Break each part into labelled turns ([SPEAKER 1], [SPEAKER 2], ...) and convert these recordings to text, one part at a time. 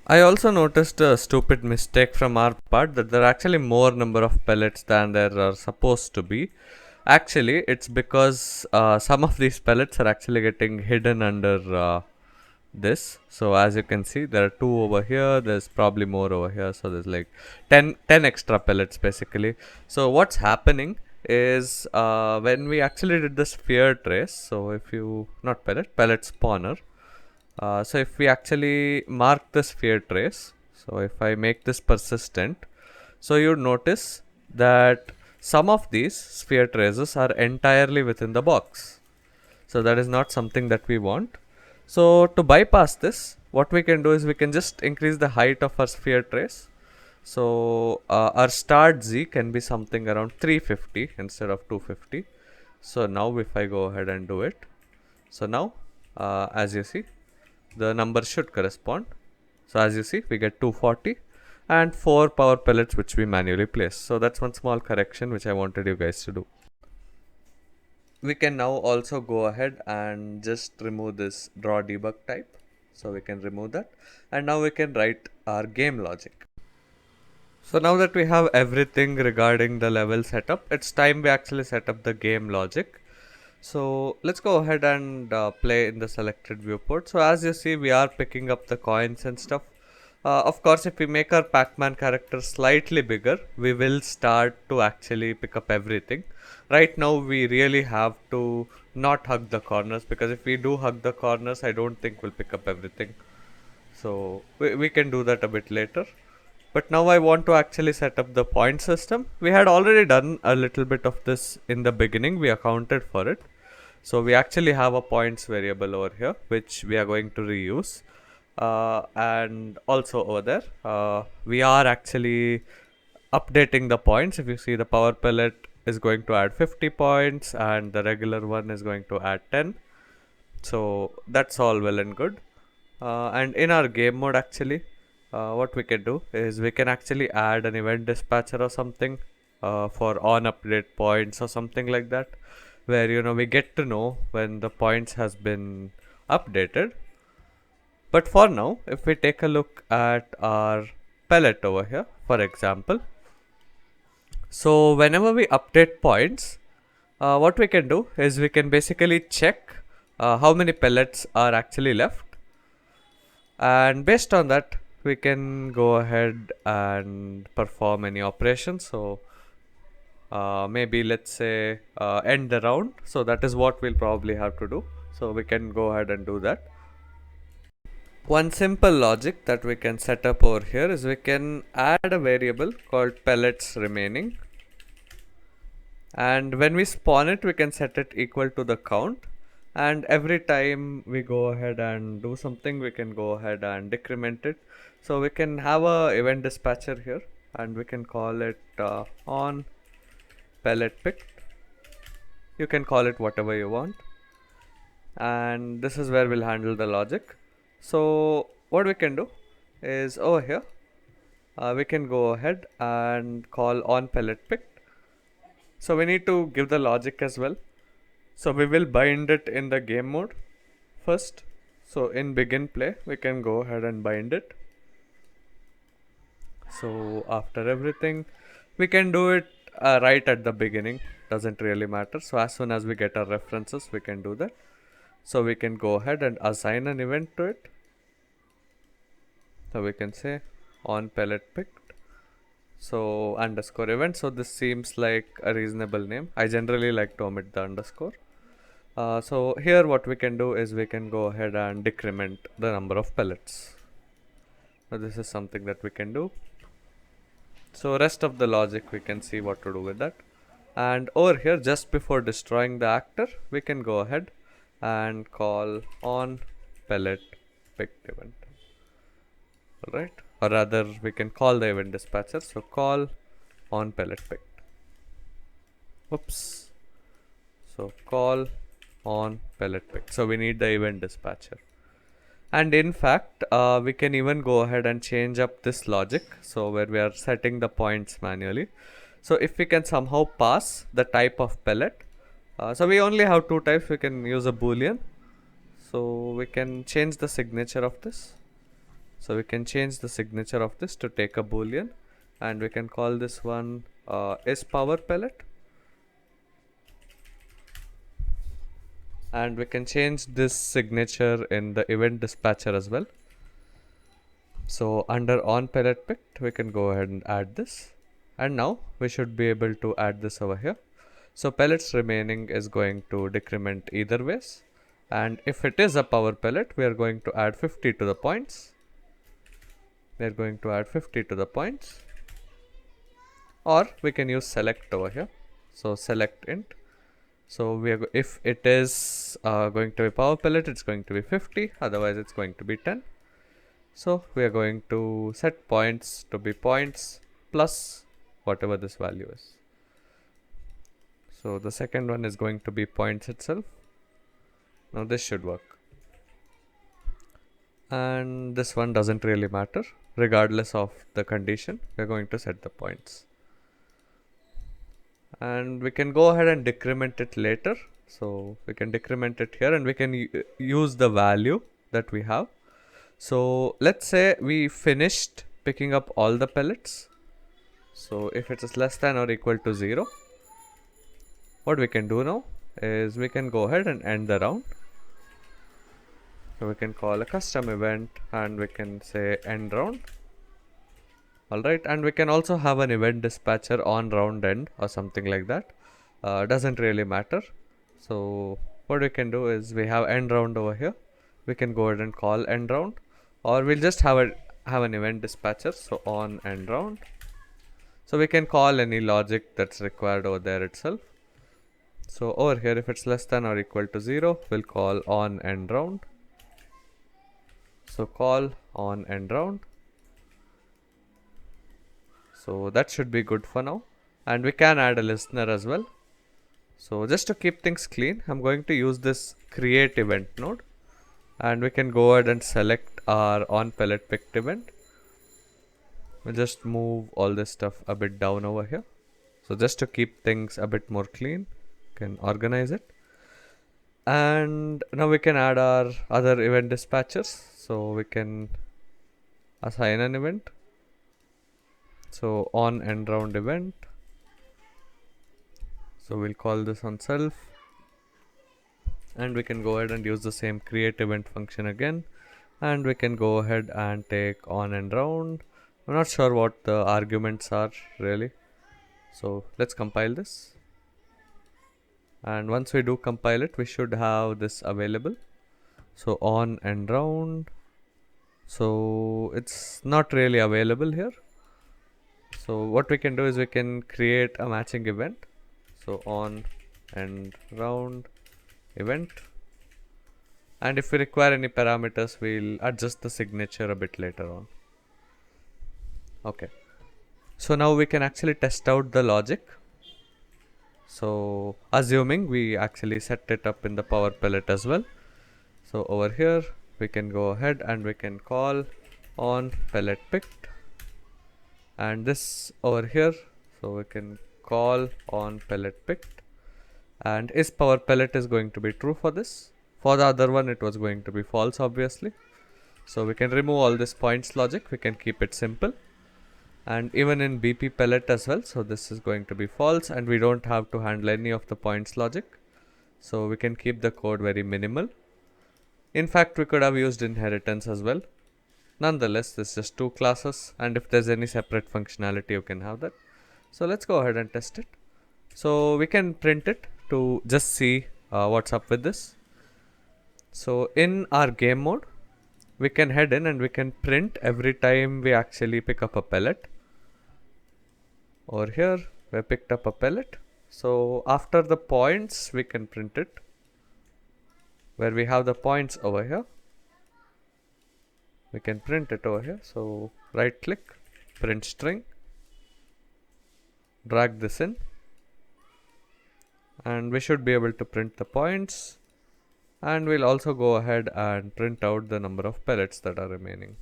[SPEAKER 1] I also noticed a stupid mistake from our part that there are actually more number of pellets than there are supposed to be. Actually, it's because some of these pellets are actually getting hidden under this. So as you can see, there are 2 over here, there's probably more over here, so there's like 10 extra pellets basically. So what's happening is when we actually did the sphere trace, so if you, not pellet spawner, so if we actually mark the sphere trace, so if I make this persistent, so you notice that some of these sphere traces are entirely within the box. So that is not something that we want. So to bypass this, what we can do is we can just increase the height of our sphere trace. So our start Z can be something around 350 instead of 250. So now if I go ahead and do it, so now as you see, the number should correspond. So as you see, we get 240 and 4 power pellets which we manually place. So that's one small correction which I wanted you guys to do. We can now also go ahead and just remove this draw debug type. So we can remove that, and now we can write our game logic. So now that we have everything regarding the level setup, it's time we actually set up the game logic. So let's go ahead and play in the selected viewport. So as you see, we are picking up the coins and stuff. Of course, if we make our Pacman character slightly bigger, we will start to actually pick up everything. Right now, we really have to not hug the corners, because if we do hug the corners, I don't think we'll pick up everything. So we can do that a bit later. But now I want to actually set up the point system. We had already done a little bit of this in the beginning. We accounted for it. So we actually have a points variable over here, which we are going to reuse. And also over there, we are actually updating the points. If you see, the power pellet is going to add 50 points and the regular one is going to add 10. So that's all well and good. And in our game mode, actually, what we can do is we can actually add an event dispatcher or something for on update points or something like that, where we get to know when the points has been updated. But for now, if we take a look at our pellet over here, for example, so whenever we update points, what we can do is we can basically check how many pellets are actually left, and based on that we can go ahead and perform any operation. So maybe let's say end the round. So that is what we'll probably have to do. So we can go ahead and do that. One simple logic that we can set up over here is we can add a variable called pellets remaining, and when we spawn it we can set it equal to the count, and every time we go ahead and do something we can go ahead and decrement it. So we can have a event dispatcher here, and we can call it on pellet picked. You can call it whatever you want, and this is where we'll handle the logic. So what we can do is over here we can go ahead and call on pellet picked. So we need to give the logic as well. So we will bind it in the game mode first. So in begin play we can go ahead and bind it. So after everything we can do it right at the beginning, doesn't really matter. So as soon as we get our references we can do that. So we can go ahead and assign an event to it. So we can say on pellet picked, so underscore event. So this seems like a reasonable name. I generally like to omit the underscore. So here what we can do is we can go ahead and decrement the number of pellets. So this is something that we can do. So rest of the logic we can see what to do with that. And over here, just before destroying the actor, we can go ahead and call on pellet picked event. Alright, or rather we can call the event dispatcher. So call on pellet picked. Oops. So call on pellet picked. So we need the event dispatcher. And in fact, we can even go ahead and change up this logic. So where we are setting the points manually. So if we can somehow pass the type of pellet. So we only have 2 types. We can use a boolean. So we can change the signature of this. So we can change the signature of this to take a boolean, and we can call this one is power pellet, and we can change this signature in the event dispatcher as well. So under on pellet picked, we can go ahead and add this, and now we should be able to add this over here. So pellets remaining is going to decrement either ways, and if it is a power pellet, we are going to add 50 to the points. We are going to add 50 to the points, or we can use select over here. So select int. So we are if it is going to be power pellet, it's going to be 50. Otherwise, it's going to be 10. So we are going to set points to be points plus whatever this value is. So the second one is going to be points itself. Now this should work. And this one doesn't really matter. Regardless of the condition, we're going to set the points. And we can go ahead and decrement it later. So we can decrement it here, and we can use the value that we have. So let's say we finished picking up all the pellets. So if it is less than or equal to 0, what we can do now is we can go ahead and end the round. So we can call a custom event and we can say end round. Alright, and we can also have an event dispatcher on round end or something like that. Doesn't really matter. So what we can do is we have end round over here. We can go ahead and call end round, or we'll just have an event dispatcher. So on end round. So we can call any logic that's required over there itself. So over here, if it's less than or equal to 0, we'll call on end round. So call on end round. So that should be good for now. And we can add a listener as well. So just to keep things clean, I'm going to use this create event node. And we can go ahead and select our on pellet picked event. We'll just move all this stuff a bit down over here. So just to keep things a bit more clean, can organize it. And now we can add our other event dispatchers. So we can assign an event. So on end round event. So we'll call this on self. And we can go ahead and use the same create event function again. And we can go ahead and take on end round. I'm not sure what the arguments are really. So let's compile this. And once we do compile it, we should have this available. So on end round. So it's not really available here. So what we can do is we can create a matching event. So on end round event. And if we require any parameters, we'll adjust the signature a bit later on. Okay. So now we can actually test out the logic. So assuming we actually set it up in the power pellet as well. So over here we can go ahead and we can call on pellet picked, and this over here, so we can call on pellet picked, and is power pellet is going to be true for this. For the other one it was going to be false obviously. So we can remove all this points logic, we can keep it simple. And even in BP pellet as well, so this is going to be false and we don't have to handle any of the points logic. So we can keep the code very minimal. In fact, we could have used inheritance as well. Nonetheless, this is just two classes, and if there's any separate functionality, you can have that. So let's go ahead and test it. So we can print it to just see what's up with this. So in our game mode, we can head in and we can print every time we actually pick up a pellet. Over here, we picked up a pellet. So after the points, we can print it. Where we have the points over here, we can print it over here. So right click, print string, drag this in, and we should be able to print the points. And we'll also go ahead and print out the number of pellets that are remaining.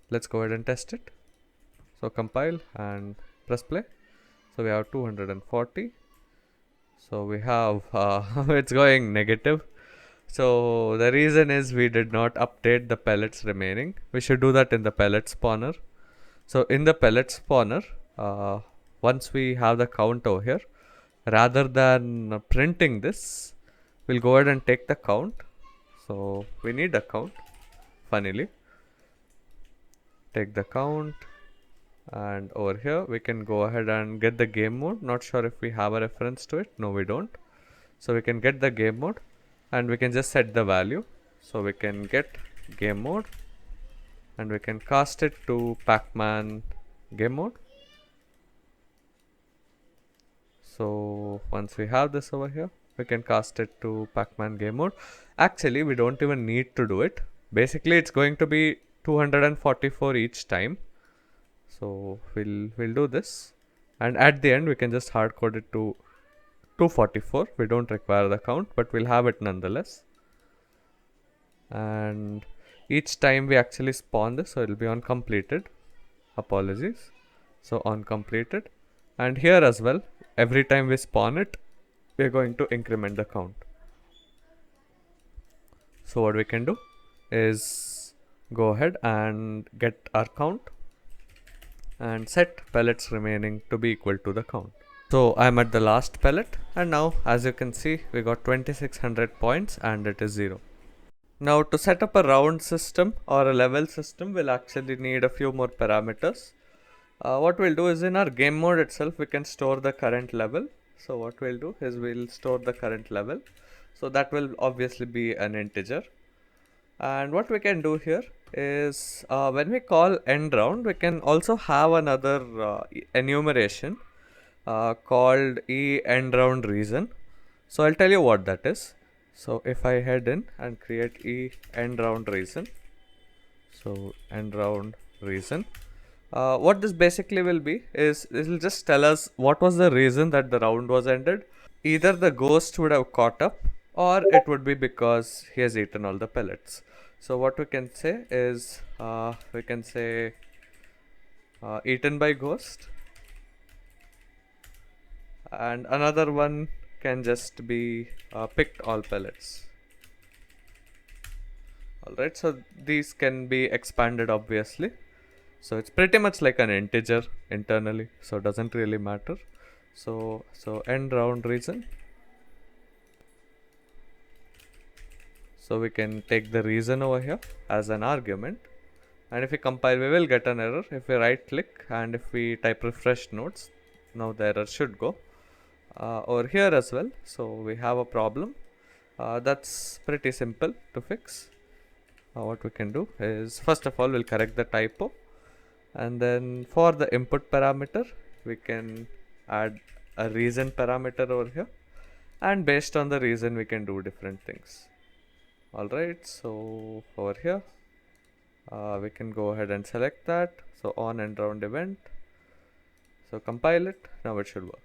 [SPEAKER 1] Let's go ahead and test it. So compile and press play. So we have 240. So we have it's going negative. So the reason is we did not update the pellets remaining. We should do that in the pellet spawner. So in the pellet spawner, uh, once we have the count over here, rather than printing this, we'll go ahead and take the count. So we need a count, funnily. Take the count, and over here we can go ahead and get the game mode. Not sure if we have a reference to it. No, we don't. So we can get the game mode and we can just set the value. So we can get game mode and we can cast it to Pacman game mode. So once we have this over here, we can cast it to Pacman game mode. Actually, we don't even need to do it. Basically, it's going to be 244 each time. So we'll do this, and at the end we can just hard code it to 244. We don't require the count, but we'll have it nonetheless. And each time we actually spawn this, so it'll be on completed. Apologies. So on completed, and here as well, every time we spawn it, we're going to increment the count. So what we can do is go ahead and get our count and set pellets remaining to be equal to the count. So I'm at the last pellet, and now as you can see we got 2600 points and it is 0. Now to set up a round system or a level system, we'll actually need a few more parameters. What we'll do is in our game mode itself we can store the current level. So what we'll do is we'll store the current level. So that will obviously be an integer. And what we can do here is when we call end round, we can also have another enumeration called e end round reason. So I'll tell you what that is. So if I head in and create e end round reason, so end round reason, what this basically will be is this will just tell us what was the reason that the round was ended. Either the ghost would have caught up, or it would be because he has eaten all the pellets. So what we can say is we can say eaten by ghost, and another one can just be picked all pellets. Alright, so these can be expanded obviously. So it's pretty much like an integer internally, so it doesn't really matter. So end round reason. So we can take the reason over here as an argument, and if we compile we will get an error. If we right click and if we type refresh nodes, now the error should go. Over here as well, so we have a problem that's pretty simple to fix. What we can do is first of all we'll correct the typo, and then for the input parameter we can add a reason parameter over here, and based on the reason we can do different things. Alright, so over here we can go ahead and select that. So on end round event, so compile it, now it should work.